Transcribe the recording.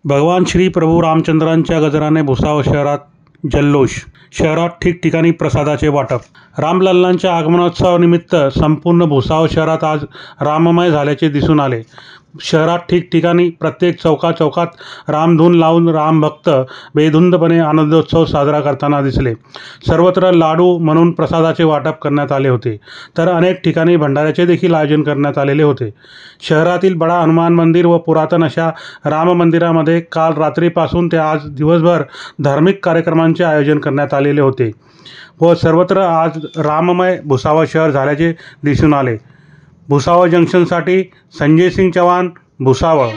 भगवान श्री प्रभू रामचंद्रांच्या गजराने भुसावळ शहरात जल्लोष। शहरात ठिकठिकाणी प्रसादाचे वाटप। रामलल्लांच्या आगमनोत्सवानिमित्त संपूर्ण भुसावळ शहरात आज राममय झाल्याचे दिसून आले। शहरात ठिकठिकाणी प्रत्येक चौकात रामधून लावून रामभक्त बेधुंदपणे आनंदोत्सव साजरा करताना दिसले। सर्वत्र लाडू म्हणून प्रसादाचे वाटप करण्यात आले होते, तर अनेक ठिकाणी भंडाऱ्याचे देखील आयोजन करण्यात आलेले होते। शहरातील बडा हनुमान मंदिर व पुरातन अशा राम मंदिरामध्ये काल रात्रीपासून ते आज दिवसभर धार्मिक कार्यक्रमांचे आयोजन करण्यात आलेले होते व सर्वत्र आज राममय भुसावळ शहर झाल्याचे दिसून आले। भुसावळ जंक्शनसाठी संजय सिंग चव्हाण, भुसावळ।